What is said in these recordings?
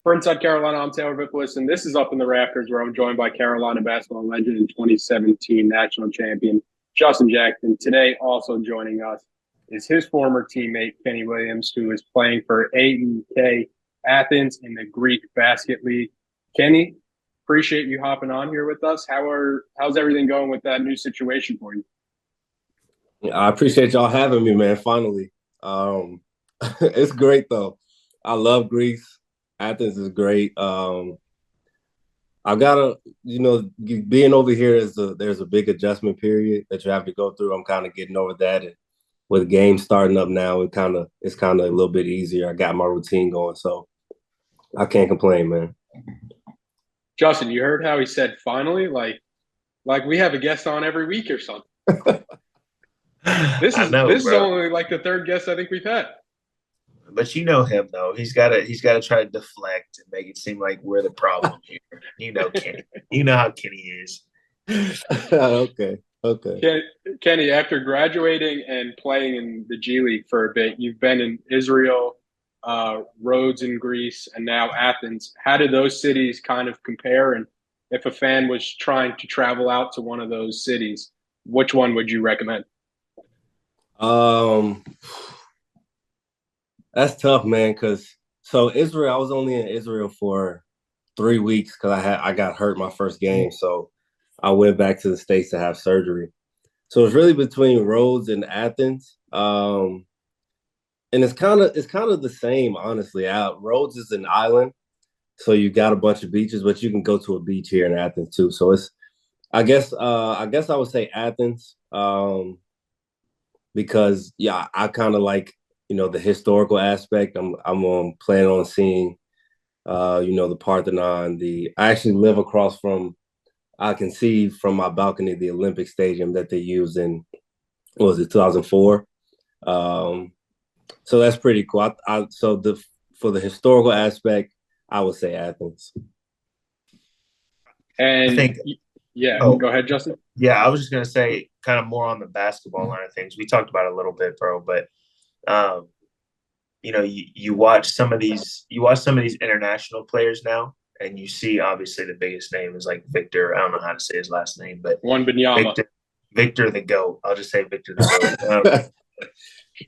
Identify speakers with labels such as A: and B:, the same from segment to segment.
A: For Inside Carolina, I'm Taylor Vippolis, and this is Up in the Rafters, where I'm joined by Carolina basketball legend and 2017 national champion Justin Jackson. Today, also joining us is his former teammate Kenny Williams, who is playing for AEK Athens in the Greek Basket League. Kenny, appreciate you hopping on here with us. How's everything going with that new situation for you?
B: I appreciate y'all having me, man. Finally, it's great though. I love Greece. Athens is great. I gotta, being over here there's a big adjustment period that you have to go through. I'm kind of getting over that, and with games starting up now, it's kind of a little bit easier. I got my routine going, so I can't complain, man.
A: Justin, you heard how he said finally? Like we have a guest on every week or something. This
C: I
A: is
C: know,
A: this is
C: bro.
A: only like the third guest I think we've had.
C: But you know him though. He's gotta try to deflect and make it seem like we're the problem here. You know Kenny. You know how Kenny is.
B: Okay, okay.
A: Kenny, after graduating and playing in the G League for a bit, you've been in Israel, Rhodes in Greece, and now Athens. How do those cities kind of compare? And if a fan was trying to travel out to one of those cities, which one would you recommend?
B: Um, that's tough, man. Cause so Israel, I was only in Israel for 3 weeks because I got hurt my first game, so I went back to the States to have surgery. So it's really between Rhodes and Athens. And it's kind of the same, honestly. Rhodes is an island, so you got a bunch of beaches, but you can go to a beach here in Athens too. So it's I guess I would say Athens, because yeah, I kind of like the historical aspect. I'm planning on seeing the Parthenon. The I actually live across from. I can see from my balcony the Olympic Stadium that they used in what was it 2004. Um, so that's pretty cool. So the for the historical aspect, I would say Athens.
C: I
A: And
C: think
A: yeah,
C: oh
A: go ahead, Justin.
C: yeah, I was just gonna say kind of more on the basketball line of things. We talked about it a little bit, bro, but um, you watch some of these international players now, and you see obviously the biggest name is like Victor. I don't know how to say his last name, but
A: One Binyama.
C: Victor the GOAT. I'll just say Victor the GOAT.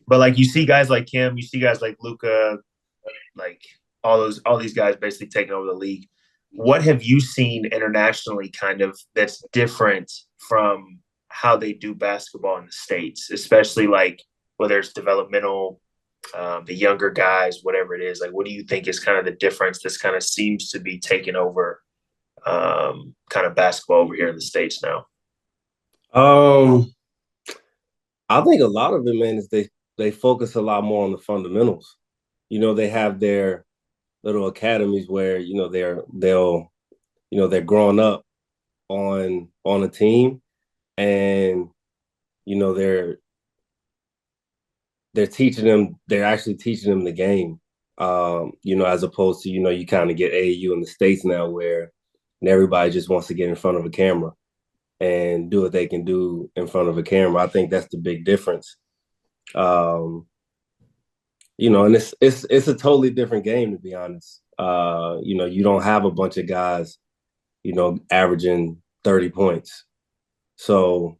C: But like you see guys like him, you see guys like Luca, like all these guys basically taking over the league. What have you seen internationally kind of that's different from how they do basketball in the States, especially like whether it's developmental, the younger guys, whatever it is, like what do you think is kind of the difference this kind of seems to be taking over kind of basketball over here in the States now?
B: um, I think a lot of it, man, is they focus a lot more on the fundamentals. They have their little academies where they're growing up on a team, and you know they're they're actually teaching them the game. As opposed to you kind of get AAU in the States now where everybody just wants to get in front of a camera and do what they can do in front of a camera. I think that's the big difference. Um, and it's a totally different game, to be honest. You don't have a bunch of guys, averaging 30 points. So,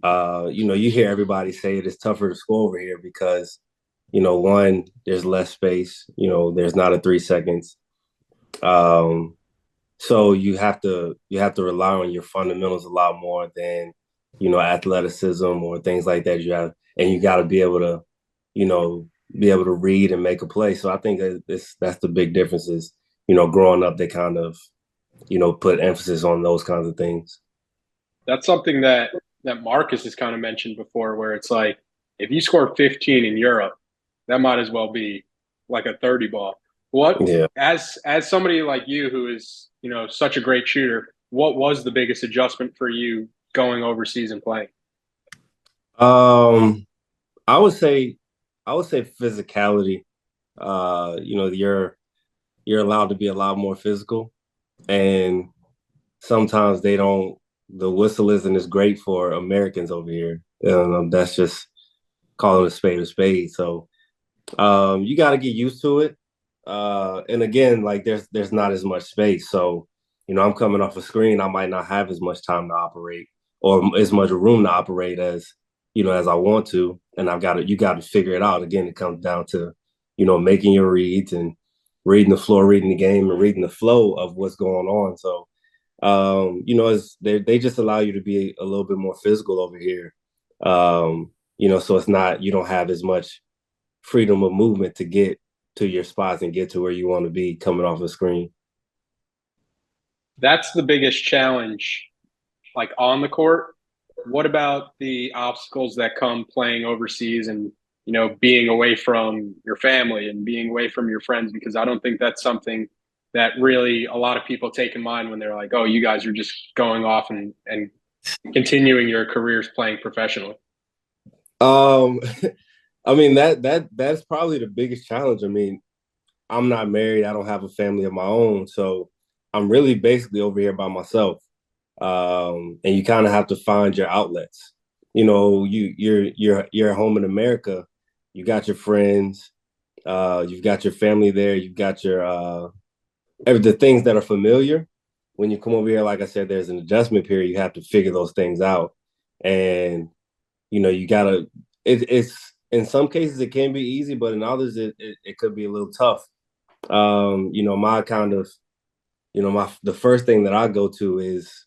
B: you hear everybody say it is tougher to score over here because, one, there's less space, there's not a 3 seconds. Um, so you have to rely on your fundamentals a lot more than, athleticism or things like that. You got to you know, be able to read and make a play. So I think that's the big difference is, growing up, they kind of, put emphasis on those kinds of things.
A: That's something that Marcus has kind of mentioned before, where it's like if you score 15 in Europe, that might as well be like a 30 ball. What
B: Yeah.
A: as somebody like you who is such a great shooter, what was the biggest adjustment for you going overseas and playing?
B: Um, I would say, I would say physicality. You're allowed to be a lot more physical, and sometimes they don't. The whistle isn't as great for Americans over here. That's just calling a spade a spade. So you got to get used to it. And again, like there's not as much space. So, I'm coming off a screen, I might not have as much time to operate or as much room to operate as I want to. And you got to figure it out. Again, it comes down to, making your reads and reading the floor, reading the game, and reading the flow of what's going on. So, they just allow you to be a little bit more physical over here. So it's not, you don't have as much freedom of movement to get to your spots and get to where you want to be coming off a screen.
A: That's the biggest challenge, like on the court. What about the obstacles that come playing overseas and, being away from your family and being away from your friends? Because I don't think that's something that really a lot of people take in mind when they're like, oh, you guys are just going off and continuing your careers playing professionally.
B: Um, I mean that's probably the biggest challenge. I mean, I'm not married. I don't have a family of my own, so I'm really basically over here by myself. And you kind of have to find your outlets. You're home in America. You got your friends. You've got your family there. You've got the things that are familiar. When you come over here, like I said, there's an adjustment period. You have to figure those things out, and you gotta. It's in some cases it can be easy, but in others it could be a little tough. My kind of, the first thing that I go to is,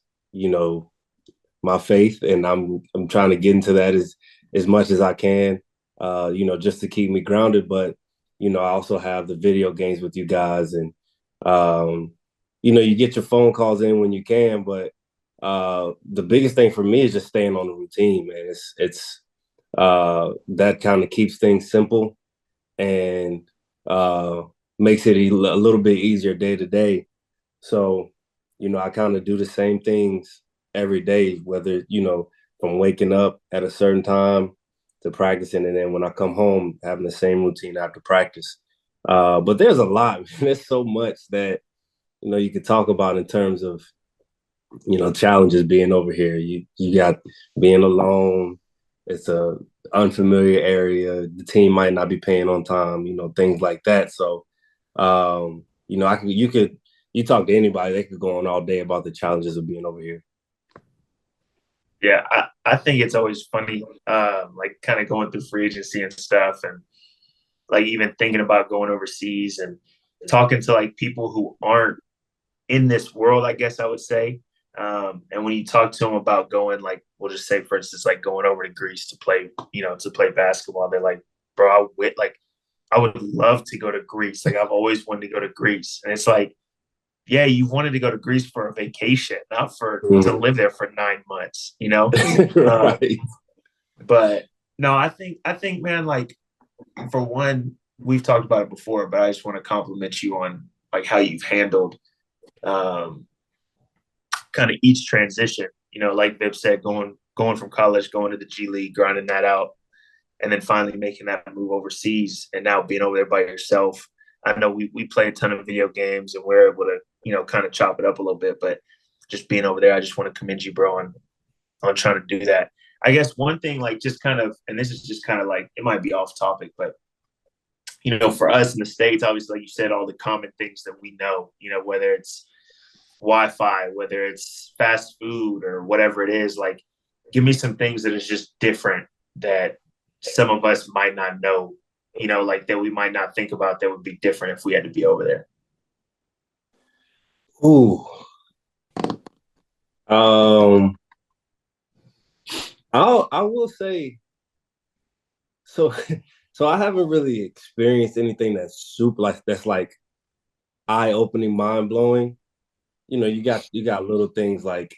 B: my faith, and I'm trying to get into that as much as I can, just to keep me grounded. But I also have the video games with you guys, and you get your phone calls in when you can. But the biggest thing for me is just staying on the routine, man. It's that kind of keeps things simple and makes it a little bit easier day to day. So, I kind of do the same things every day, whether, from waking up at a certain time to practicing. And then when I come home, having the same routine after practice. But there's a lot, there's so much that, you could talk about in terms of, challenges being over here. You got being alone. It's a unfamiliar area. The team might not be paying on time, things like that. So, you talk to anybody, they could go on all day about the challenges of being over here.
C: Yeah, I think it's always funny, like kind of going through free agency and stuff, and like even thinking about going overseas and talking to like people who aren't in this world, I guess I would say. And when you talk to them about going, like, we'll just say, for instance, like going over to Greece to play basketball, they're like, bro, I would love to go to Greece. Like, I've always wanted to go to Greece. And it's like, yeah, you wanted to go to Greece for a vacation, not to live there for 9 months,
B: Right.
C: But no, I think, man, like, for one, we've talked about it before, but I just want to compliment you on like how you've handled kind of each transition. Like Vip said, going from college, going to the G League, grinding that out, and then finally making that move overseas, and now being over there by yourself. I know we play a ton of video games, and we're able to kind of chop it up a little bit, but just being over there, I just want to commend you, bro, on trying to do that. I guess one thing, like, just kind of, and this is just kind of like, it might be off topic, but for us in the States, obviously, like you said, all the common things that we know, whether it's Wi-Fi, whether it's fast food or whatever it is, like, give me some things that is just different that some of us might not know, like that we might not think about that would be different if we had to be over there.
B: Ooh. I will say, so so I haven't really experienced anything that's super that's like eye-opening, mind-blowing. You got little things like,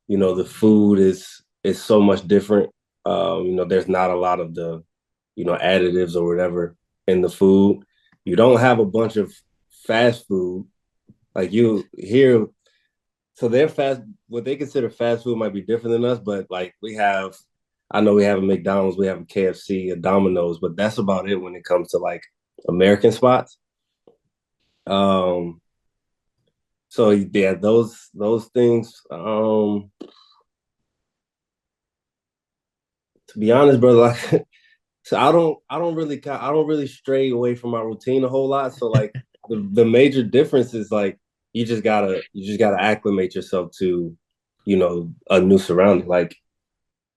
B: the food is so much different. There's not a lot of the, additives or whatever in the food. You don't have a bunch of fast food like you here. So what they consider fast food might be different than us, but like I know we have a McDonald's, we have a KFC, a Domino's, but that's about it when it comes to like American spots. So yeah, those things. To be honest, brother, like, so I don't really stray away from my routine a whole lot. So like the major difference is like you just gotta acclimate yourself to, a new surrounding. Like,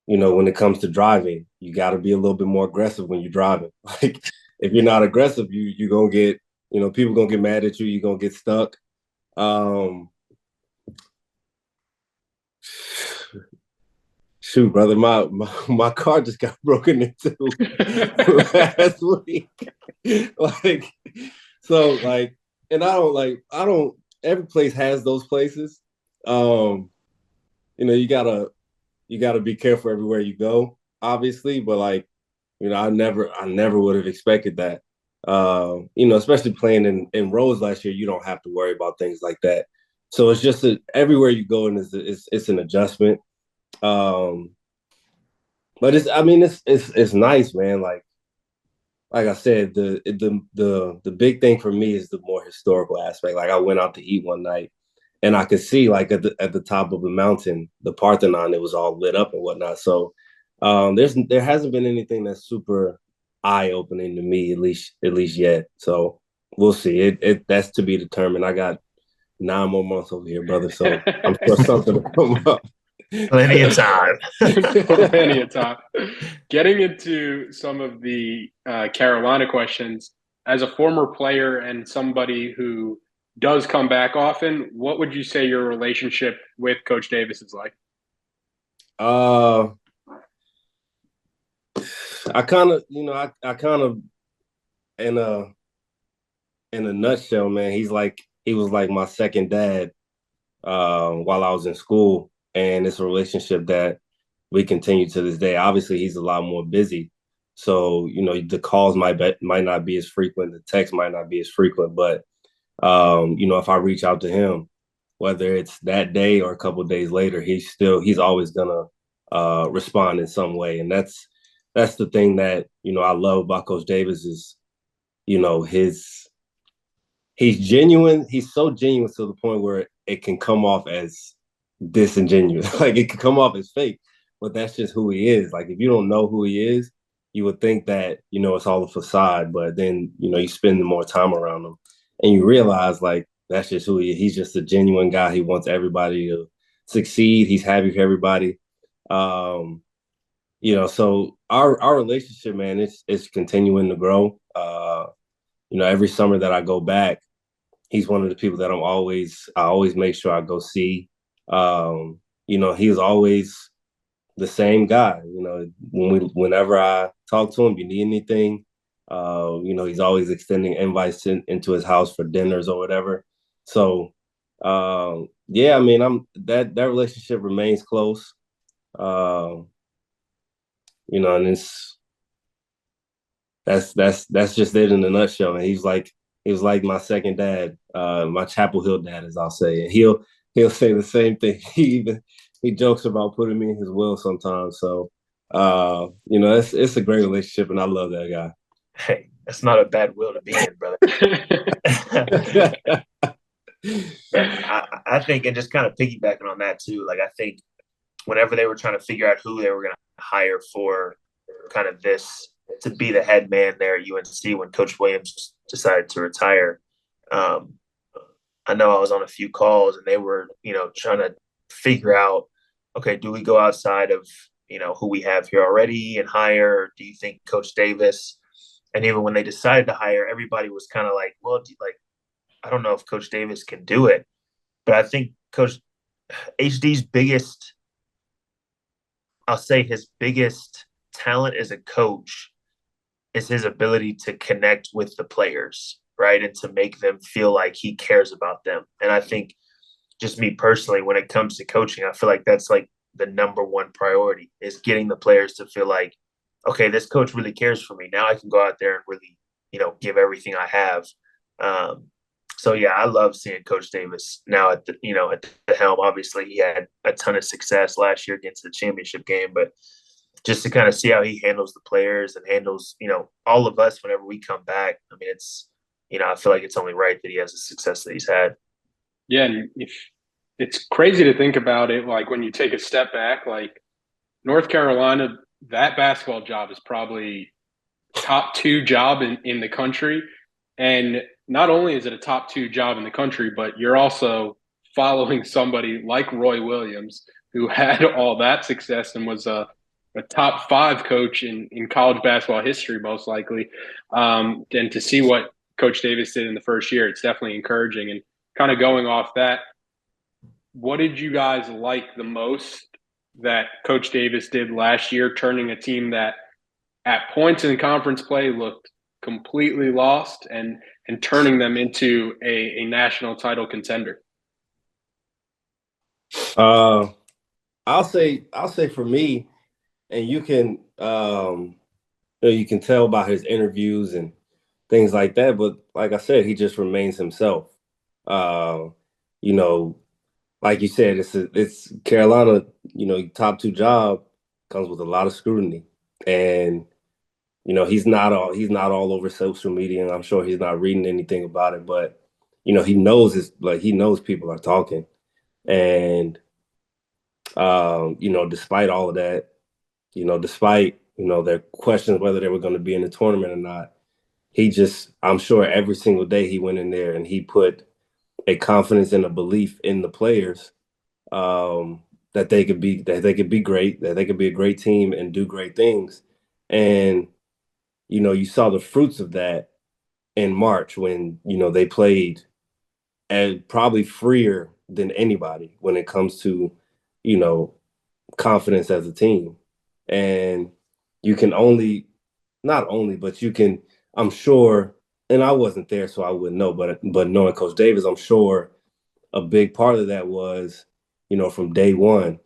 B: when it comes to driving, you gotta be a little bit more aggressive when you're driving. Like if you're not aggressive, you're gonna get, people gonna get mad at you, you're gonna get stuck. Um Shoot, brother, my car just got broken into last week. Like, so like, and I don't. Every place has those places. You gotta be careful everywhere you go, obviously. But like, I never would have expected that. Especially playing in roads last year, you don't have to worry about things like that. So it's just everywhere you go, and it's an adjustment. Um, but it's nice, man. Like I said, the big thing for me is the more historical aspect. Like I went out to eat one night, and I could see like at the top of the mountain, the Parthenon, it was all lit up and whatnot. So there hasn't been anything that's super eye opening to me, at least yet. So we'll see. That's to be determined. I got 9 more months over here, brother. So I'm sure something will come up.
C: Plenty of time.
A: Plenty of time. Getting into some of the Carolina questions, as a former player and somebody who does come back often, what would you say your relationship with Coach Davis is like?
B: I kind of, I kind of, in a nutshell, man, he was like my second dad while I was in school, and it's a relationship that we continue to this day. Obviously, he's a lot more busy, so the calls might not be as frequent, the text might not be as frequent, but if I reach out to him, whether it's that day or a couple of days later, he's always gonna respond in some way, and that's the thing that I love about Coach Davis is his he's genuine. He's so genuine to the point where it can come off as disingenuous. Like it can come off as fake, but that's just who he is. Like if you don't know who he is, you would think that it's all a facade. But then you spend more time around him, and you realize like that's just who he is. He's just a genuine guy. He wants everybody to succeed. He's happy for everybody. So our relationship, man, it's continuing to grow. Every summer that I go back, he's one of the people that I always make sure I go see. He's always the same guy. Whenever I talk to him, you need anything, he's always extending invites into his house for dinners or whatever. So, yeah, I mean, that relationship remains close. And that's just it in a nutshell. And he was like my second dad, my Chapel Hill dad, as I'll say. And he'll say the same thing. He jokes about putting me in his will sometimes. So it's a great relationship, and I love that guy.
C: Hey, that's not a bad will to be in, brother. I think, and just kind of piggybacking on that too, like I think whenever they were trying to figure out who they were going to hire for kind of this to be the head man there at UNC when Coach Williams decided to retire, I know I was on a few calls and they were, trying to figure out, okay, do we go outside of, who we have here already and hire? Or do you think Coach Davis? And even when they decided to hire, everybody was kind of like, well, I don't know if Coach Davis can do it. But I think Coach HD's his biggest talent as a coach is his ability to connect with the players, right? And to make them feel like he cares about them. And I think just me personally, when it comes to coaching, I feel like that's like the number one priority is getting the players to feel like, okay, this coach really cares for me. Now I can go out there and really, give everything I have. So yeah, I love seeing Coach Davis now at the helm. Obviously, he had a ton of success last year against the championship game, but just to kind of see how he handles the players and handles, all of us whenever we come back. I mean, it's, I feel like it's only right that he has the success that he's had.
A: Yeah, and it's crazy to think about it. Like when you take a step back, like North Carolina, that basketball job is probably top 2 job in the country. And not only is it a top 2 job in the country, but you're also following somebody like Roy Williams, who had all that success and was a top 5 coach in college basketball history, most likely. And to see what Coach Davis did in the first year, it's definitely encouraging. And kind of going off that, what did you guys like the most that Coach Davis did last year, turning a team that at points in conference play looked completely lost and turning them into a national title contender?
B: I'll say for me, and you can you can tell by his interviews and things like that. But like I said, he just remains himself. You know, like you said, it's Carolina. You know, top 2 job comes with a lot of scrutiny, and he's not all over social media, and I'm sure he's not reading anything about it. But he knows he knows people are talking, and despite all of that, despite their questions whether they were going to be in the tournament or not, I'm sure every single day he went in there and he put a confidence and a belief in the players, that they could be great, that they could be a great team and do great things. And you saw the fruits of that in March when they played and probably freer than anybody when it comes to confidence as a team. And you can but you can, I'm sure, and I wasn't there so I wouldn't know, but knowing Coach Davis, I'm sure a big part of that was from day one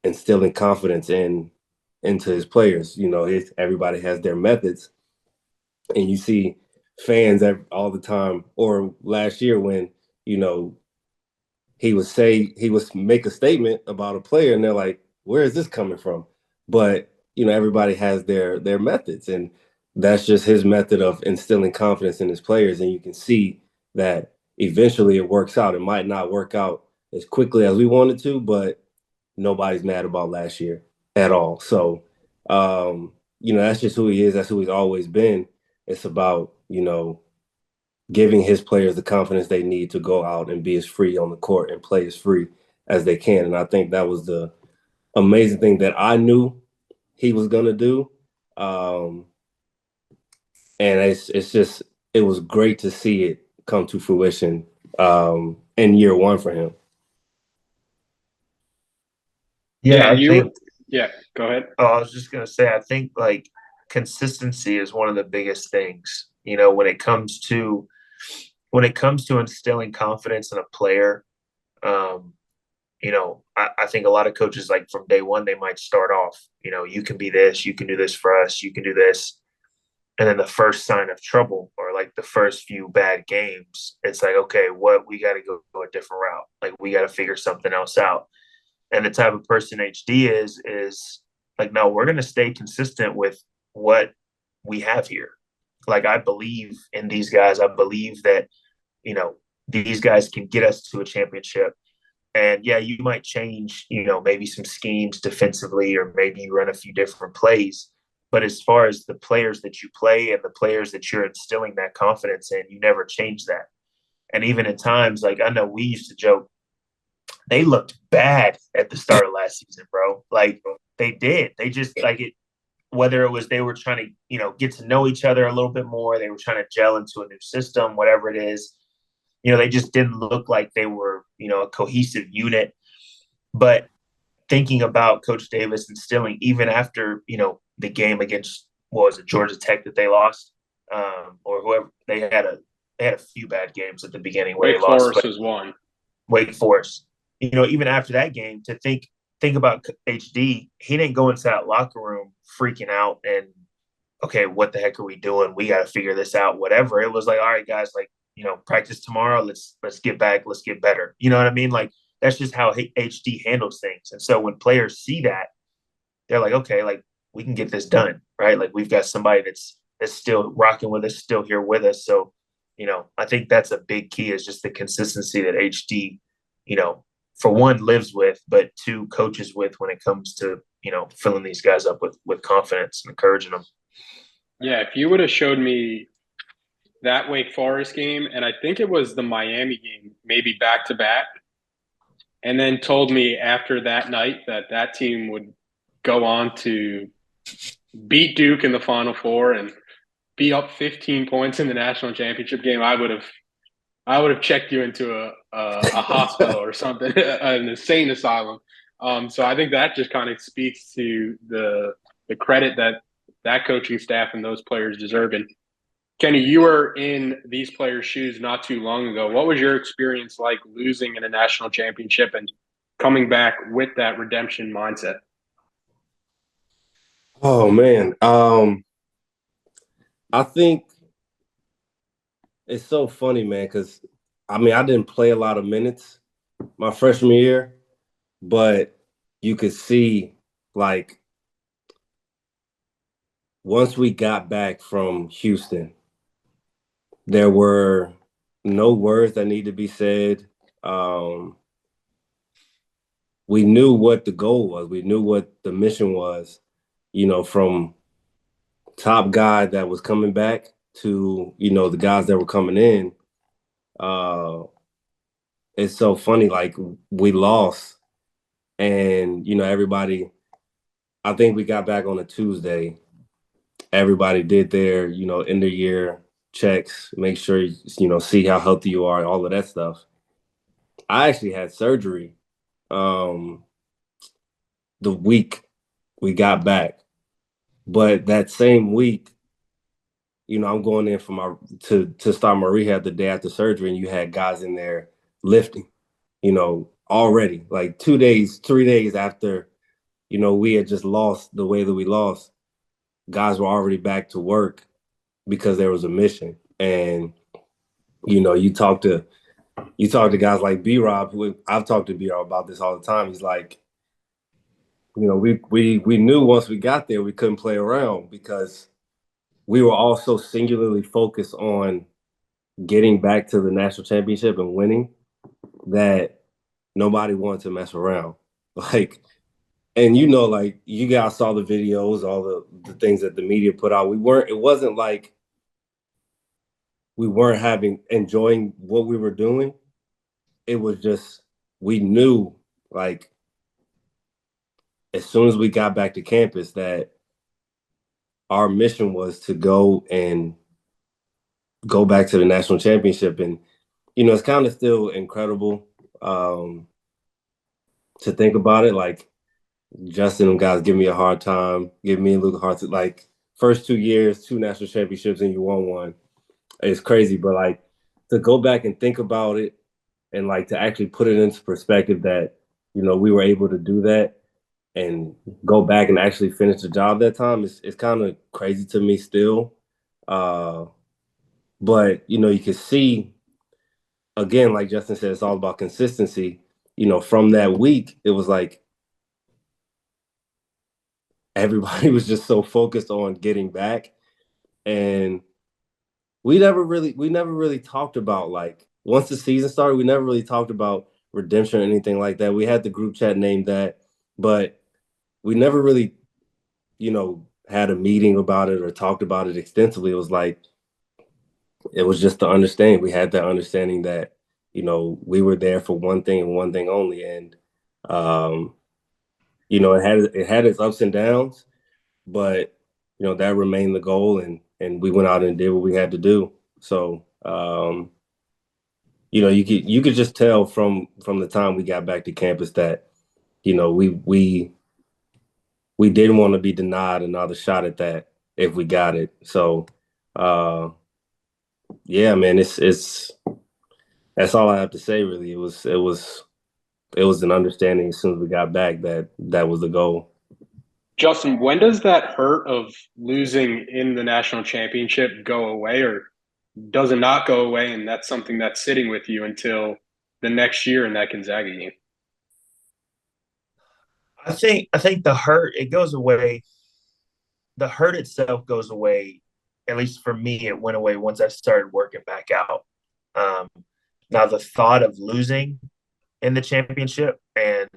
B: instilling confidence into his players. Everybody has their methods, and you see fans all the time, or last year when he would make a statement about a player and they're like, where is this coming from? But everybody has their methods, and that's just his method of instilling confidence in his players. And you can see that eventually it works out. It might not work out as quickly as we wanted to, but nobody's mad about last year at all. So that's just who he is. That's who he's always been. It's about giving his players the confidence they need to go out and be as free on the court and play as free as they can. And I think that was the amazing thing that I knew he was going to do. And it was great to see it come to fruition in year 1 for him.
C: Yeah,
A: Go ahead.
C: Oh, I was just going to say, I think like consistency is one of the biggest things, when it comes to instilling confidence in a player. I think a lot of coaches, like from day one, they might start off, you can be this, you can do this for us, you can do this. And then the first sign of trouble, or like the first few bad games, it's like, okay, we got to go a different route. Like we got to figure something else out. And the type of person HD is like, no, we're going to stay consistent with what we have here. Like, I believe in these guys. I believe that, these guys can get us to a championship. And yeah, you might change, maybe some schemes defensively, or maybe you run a few different plays. But as far as the players that you play and the players that you're instilling that confidence in, you never change that. And even in times, like I know we used to joke, they looked bad at the start of last season, bro. Like they did. They just like it, whether it was they were trying to, get to know each other a little bit more, they were trying to gel into a new system, whatever it is. They just didn't look like they were, a cohesive unit. But thinking about Coach Davis instilling, even after, the game against, what was it, Georgia Tech that they lost, or whoever, they had a few bad games at the beginning where
A: Wake
C: they lost.
A: Forest was one.
C: Wake Forest. Even after that game, to think about HD, he didn't go into that locker room freaking out and, okay, what the heck are we doing? We got to figure this out, whatever. It was like, all right, guys, like, practice tomorrow. Let's get back. Let's get better. You know what I mean? Like, that's just how HD handles things. And so when players see that, they're like, okay, like we can get this done, right? Like we've got somebody that's still rocking with us, still here with us. So, I think that's a big key, is just the consistency that HD, for one, lives with, but two, coaches with when it comes to, filling these guys up with confidence and encouraging them.
A: Yeah, if you would have showed me that Wake Forest game, and I think it was the Miami game, maybe back to back, and then told me after that night that that team would go on to beat Duke in the Final Four and be up 15 points in the national championship game, I would have checked you into a hospital or something, an insane asylum. So I think that just kind of speaks to the credit that that coaching staff and those players deserve. And Kenny, you were in these players' shoes not too long ago. What was your experience like losing in a national championship and coming back with that redemption mindset?
B: Oh man, I think it's so funny, man, because I mean I didn't play a lot of minutes my freshman year, but you could see like once we got back from Houston, there were no words that need to be said. Um, we knew what the goal was. We knew what the mission was, from top guy that was coming back to, the guys that were coming in. Uh, it's so funny, like we lost and, everybody, I think we got back on a Tuesday. Everybody did their, end of year checks, make sure, see how healthy you are, all of that stuff. I actually had surgery um, the week we got back. But that same week, I'm going in for to start my rehab the day after surgery, and you had guys in there lifting, already like 2 days, 3 days after, we had just lost the way that we lost. Guys were already back to work because there was a mission, and you talk to guys like B Rob, who I've talked to B Rob about this all the time. He's like, we knew once we got there we couldn't play around because we were all so singularly focused on getting back to the national championship and winning that nobody wanted to mess around. Like, and like you guys saw the videos, all the things that the media put out. It wasn't like we weren't enjoying what we were doing. It was just, we knew like as soon as we got back to campus that our mission was to go back to the national championship. And, it's kind of still incredible to think about it. Like Justin and guys give me a hard time, give me and Luke a hard time. Like first 2 years, 2 national championships and you won one. It's crazy. But like to go back and think about it and like to actually put it into perspective that, we were able to do that and go back and actually finish the job that time it's kind of crazy to me still. But you can see again, like Justin said, it's all about consistency. From that week, it was like everybody was just so focused on getting back, and we never really talked about like once the season started, we never really talked about redemption or anything like that. We had the group chat named that, but we never really, had a meeting about it or talked about it extensively. It was just the understanding. We had that understanding that, we were there for one thing and one thing only. And, um, it had its ups and downs, but, that remained the goal. And we went out and did what we had to do. So, you could just tell from the time we got back to campus that, we didn't want to be denied another shot at that if we got it. So, yeah, man, it's that's all I have to say. Really, it was an understanding as soon as we got back that that was the goal.
A: Justin, when does that hurt of losing in the national championship go away, or does it not go away? And that's something that's sitting with you until the next year in that Gonzaga game.
C: I think the hurt, it goes away. The hurt itself goes away. At least for me, it went away once I started working back out. Um, Now the thought of losing in the championship and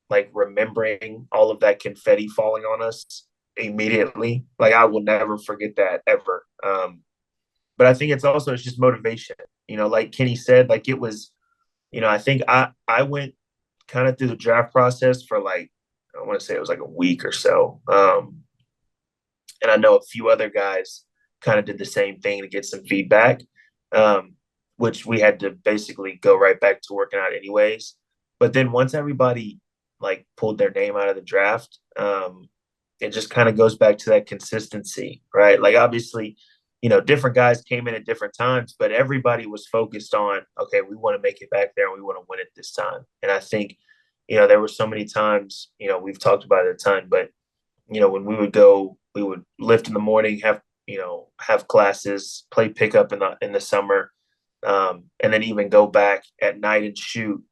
C: like remembering all of that confetti falling on us immediately, like I will never forget that ever. but I think it's just motivation. Like Kenny said, like it was, I think I went kind of through the draft process for like, I want to say it was like a week or so. And I know a few other guys kind of did the same thing to get some feedback, which we had to basically go right back to working out anyways. But then once everybody like pulled their name out of the draft, it just kind of goes back to that consistency, right? Like obviously, different guys came in at different times, but everybody was focused on, okay, we want to make it back there and we want to win it this time. And I think, there were so many times, we've talked about it a ton, but when we would go, we would lift in the morning, have classes, play pickup in the summer, and then even go back at night and shoot.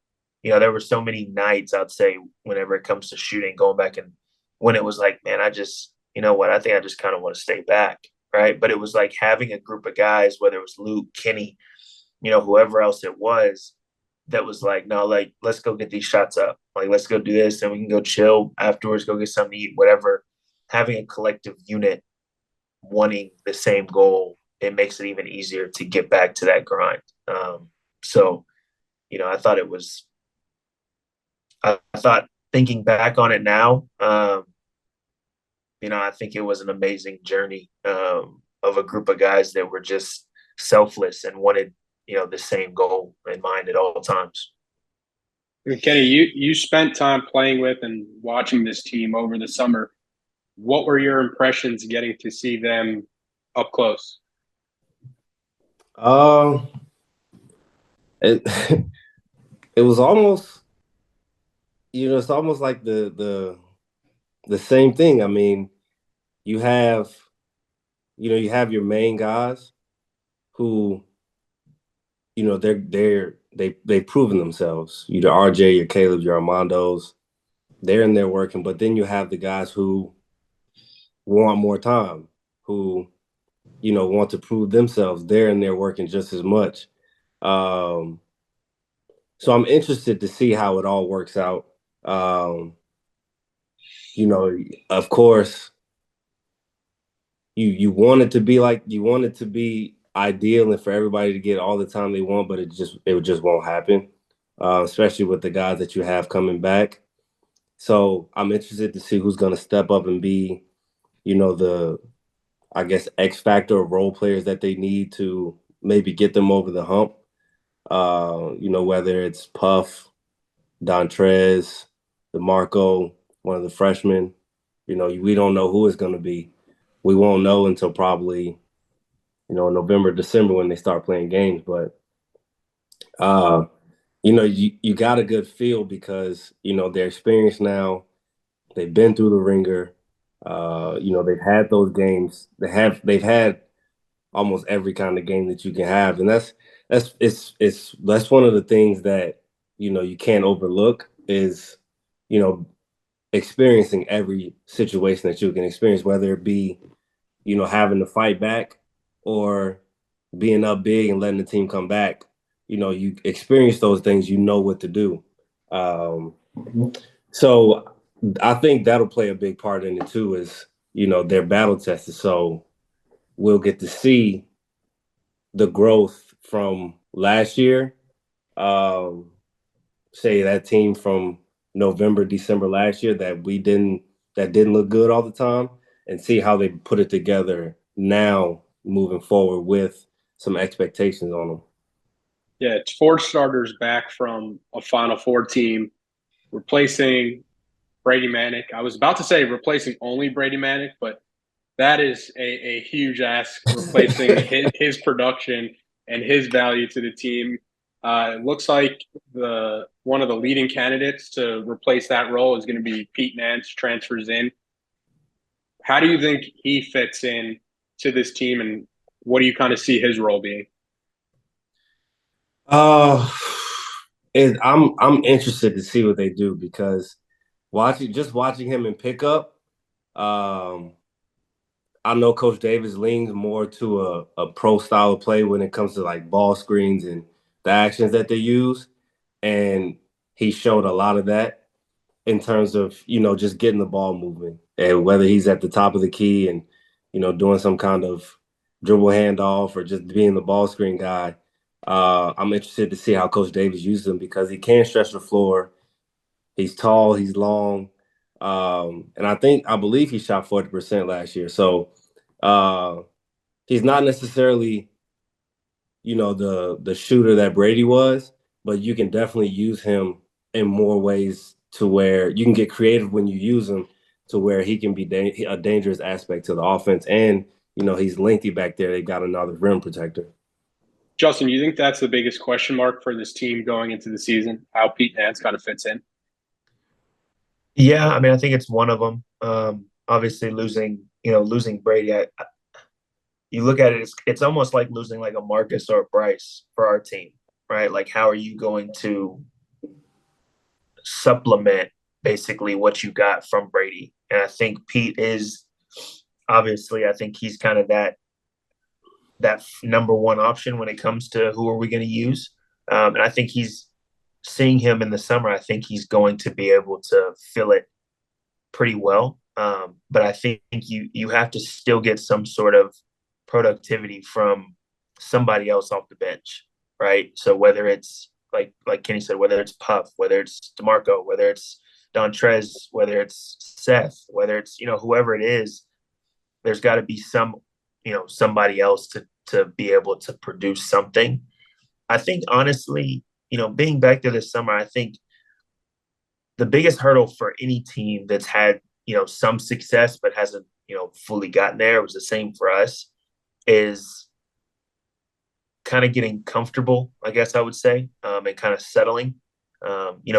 C: There were so many nights, I'd say, whenever it comes to shooting, going back and when it was like, man, I just, I think I just kind of want to stay back, right? But it was like having a group of guys, whether it was Luke, Kenny, whoever else it was, that was like, no, like, let's go get these shots up. Like, let's go do this, and we can go chill afterwards, go get something to eat, whatever. Having a collective unit wanting the same goal, it makes it even easier to get back to that grind. So, I thought I thought thinking back on it now, I think it was an amazing journey of a group of guys that were just selfless and wanted, the same goal in mind at all times.
A: Kenny, you spent time playing with and watching this team over the summer. What were your impressions getting to see them up close?
B: It it was almost, it's almost like the same thing. I mean, you have, you have your main guys who, they've proven themselves. Your RJ, your Caleb, your Armandos, they're in there working. But then you have the guys who want more time, who, want to prove themselves. They're in there working just as much. So I'm interested to see how it all works out. Of course, you want it to be ideal and for everybody to get all the time they want, but it just won't happen, especially with the guys that you have coming back. So I'm interested to see who's going to step up and be, the, I guess, X factor or role players that they need to maybe get them over the hump. Whether it's Puff, Dontrez, DeMarco, one of the freshmen, we don't know who it's going to be. We won't know until probably, November, December when they start playing games. But, you got a good feel because, they're experienced now. They've been through the ringer. They've had those games. They've had almost every kind of game that you can have. And that's one of the things that, you can't overlook is, experiencing every situation that you can experience, whether it be, having to fight back or being up big and letting the team come back. You experience those things, you know what to do. So I think that'll play a big part in it too, is, they're battle tested. So we'll get to see the growth from last year. Say that team from November, December last year that didn't look good all the time, and see how they put it together now moving forward with some expectations on them.
A: Yeah, it's four starters back from a Final Four team, replacing Brady Manick. I was about to say replacing only Brady Manick, but that is a huge ask, replacing his production and his value to the team. It looks like one of the leading candidates to replace that role is going to be Pete Nance, transfers in. How do you think he fits in to this team, and what do you kind of see his role being?
B: I'm interested to see what they do because watching him in pickup, I know Coach Davis leans more to a pro style of play when it comes to like ball screens and the actions that they use, and he showed a lot of that in terms of just getting the ball moving, and whether he's at the top of the key and doing some kind of dribble handoff or just being the ball screen guy. I'm interested to see how Coach Davis uses him because he can stretch the floor. He's tall, he's long. And I believe he shot 40% last year. So he's not necessarily, the shooter that Brady was, but you can definitely use him in more ways to where you can get creative when you use him to where he can be a dangerous aspect to the offense. And, he's lengthy back there. They got another rim protector.
A: Justin, you think that's the biggest question mark for this team going into the season, how Pete Nance kind of fits in?
C: Yeah, I mean, I think it's one of them. Obviously, losing Brady, you look at it, it's almost like losing like a Marcus or a Bryce for our team, right? Like, how are you going to supplement basically what you got from Brady? And I think Pete is obviously, I think he's kind of that number one option when it comes to who are we going to use. And I think he's seeing him in the summer. I think he's going to be able to fill it pretty well. But I think you have to still get some sort of productivity from somebody else off the bench, right? So whether it's like Kenny said, whether it's Puff, whether it's DeMarco, whether it's Dontrez, whether it's Seth, whether it's whoever it is, there's got to be somebody else to be able to produce something. I think honestly, being back there this summer, I think the biggest hurdle for any team that's had some success but hasn't fully gotten there, it was the same for us, is kind of getting comfortable, I guess I would say, and kind of settling.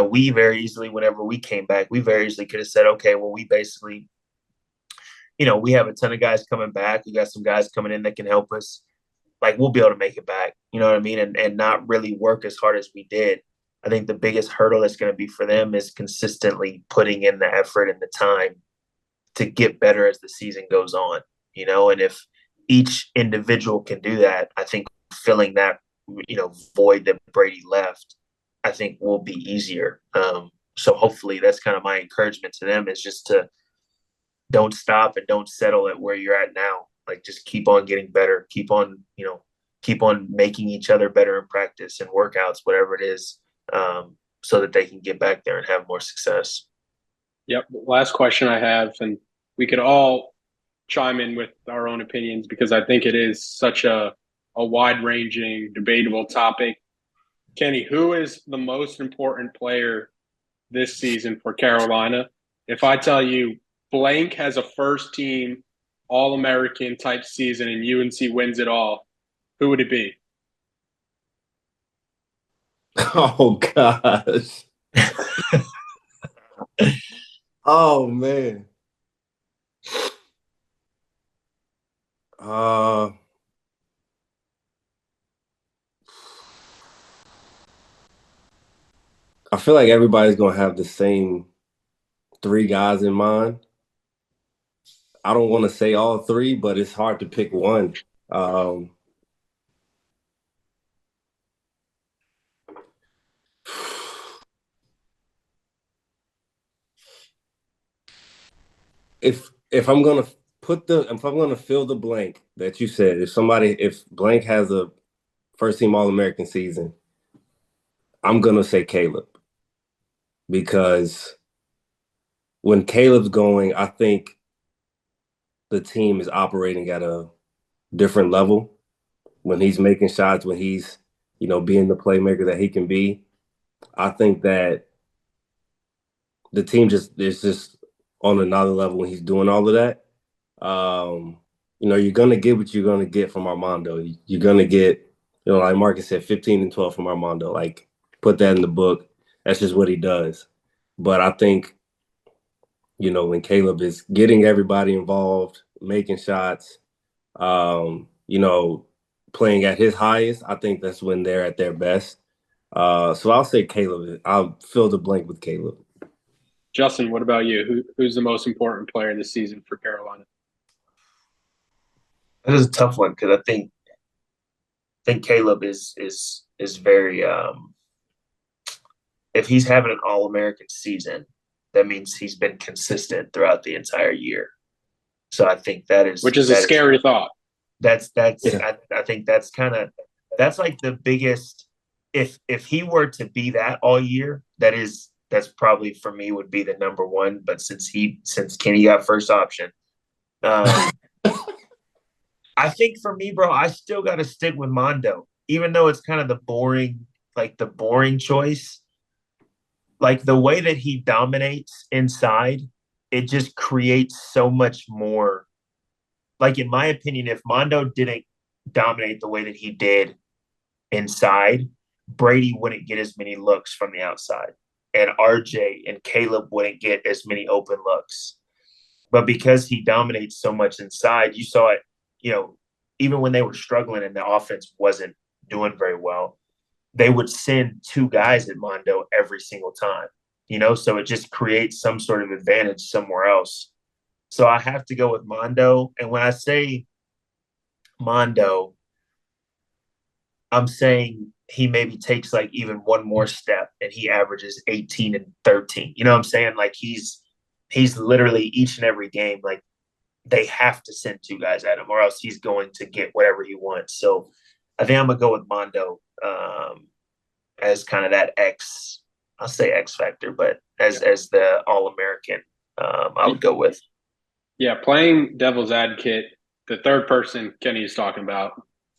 C: We very easily, whenever we came back, we very easily could have said, okay, well, we basically, we have a ton of guys coming back. We got some guys coming in that can help us. Like, we'll be able to make it back, you know what I mean? And not really work as hard as we did. I think the biggest hurdle that's going to be for them is consistently putting in the effort and the time to get better as the season goes on, and if each individual can do that, I think filling that, void that Brady left, I think will be easier. So hopefully that's kind of my encouragement to them, is just to don't stop and don't settle at where you're at now. Like, just keep on getting better, keep on making each other better in practice and workouts, whatever it is, so that they can get back there and have more success.
A: Yep. Last question I have, and we could all chime in with our own opinions because I think it is such a wide-ranging, debatable topic. Kenny, who is the most important player this season for Carolina? If I tell you blank has a first-team All-American type season and UNC wins it all, who would it be?
B: Oh, gosh. Oh, man. I feel like everybody's going to have the same three guys in mind. I don't want to say all three, but it's hard to pick one. If I'm gonna fill the blank that you said, if blank has a first team All American season, I'm gonna say Caleb, because when Caleb's going, I think the team is operating at a different level. When he's making shots, when he's being the playmaker that he can be, I think that the team is just on another level when he's doing all of that. You're gonna get what you're gonna get from Armando. You're gonna get, like Marcus said, 15 and 12 from Armando. Like, put that in the book. That's just what he does. But I think, when Caleb is getting everybody involved, making shots, playing at his highest, I think that's when they're at their best. So I'll say Caleb. I'll fill the blank with Caleb.
A: Justin, what about you? Who's the most important player this season for Carolina?
C: That is a tough one, because I think Caleb is very if he's having an All-American season, that means he's been consistent throughout the entire year. So I think that is,
A: which is a scary thought.
C: I think that's like the biggest. If he were to be that all year, that's probably for me would be the number one. But since Kenny got first option, I think for me, bro, I still got to stick with Mondo, even though it's kind of the boring choice. Like the way that he dominates inside, it just creates so much more. Like in my opinion, if Mondo didn't dominate the way that he did inside, Brady wouldn't get as many looks from the outside, and RJ and Caleb wouldn't get as many open looks. But because he dominates so much inside, you saw it, even when they were struggling and the offense wasn't doing very well, they would send two guys at Mondo every single time, so it just creates some sort of advantage somewhere else. So I have to go with Mondo. And when I say Mondo, I'm saying he maybe takes like even one more step and he averages 18 and 13. You know what I'm saying? Like he's literally each and every game, like they have to send two guys at him or else he's going to get whatever he wants. So I think I'm going to go with Mondo as kind of that I'll say X factor, but as the All-American, I would go with.
A: Yeah, playing devil's advocate, the third person Kenny is talking about,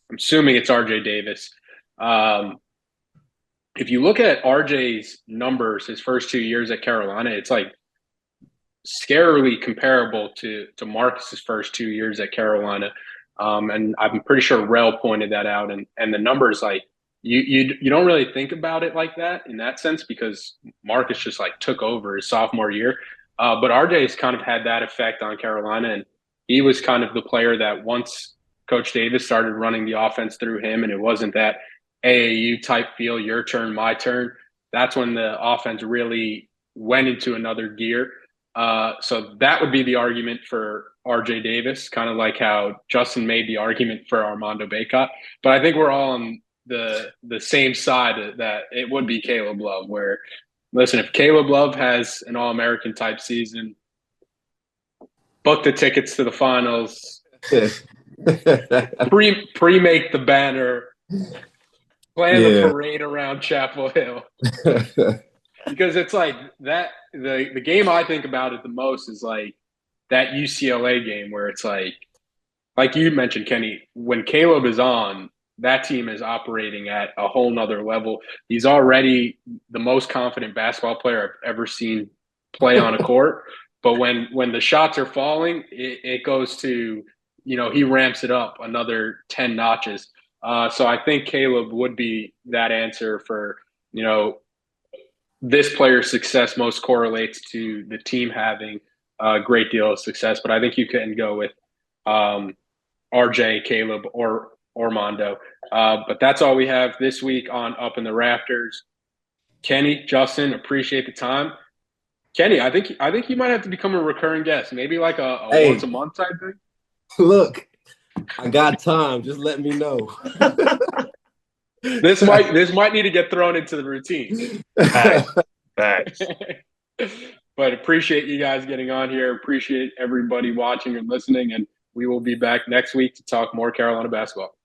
A: I'm assuming it's RJ Davis. If you look at RJ's numbers his first 2 years at Carolina, it's like scarily comparable to Marcus's first 2 years at Carolina. And I'm pretty sure Rel pointed that out. And the numbers, like, you don't really think about it like that in that sense because Marcus just like took over his sophomore year. But RJ's kind of had that effect on Carolina, and he was kind of the player that once Coach Davis started running the offense through him, and it wasn't that AAU type feel, your turn, my turn. That's when the offense really went into another gear. So that would be the argument for RJ Davis, kind of like how Justin made the argument for Armando Bacot. But I think we're all on the same side that it would be Caleb Love, where, listen, if Caleb Love has an All-American type season, book the tickets to the finals, pre-make the banner, plan the parade around Chapel Hill. Because it's like that the game I think about it the most is like that UCLA game where it's like you mentioned, Kenny, when Caleb is on, that team is operating at a whole nother level. He's already the most confident basketball player I've ever seen play on a court. But when the shots are falling, it goes to, he ramps it up another 10 notches. So I think Caleb would be that answer for, this player's success most correlates to the team having a great deal of success. But I think you can go with RJ, Caleb, or Mondo. But that's all we have this week on Up in the Rafters. Kenny, Justin, appreciate the time. Kenny, I think you might have to become a recurring guest, maybe like a once a month type thing.
B: Look, I got time. Just let me know.
A: This might need to get thrown into the routine.
C: Facts.
A: But appreciate you guys getting on here. Appreciate everybody watching and listening, and we will be back next week to talk more Carolina basketball.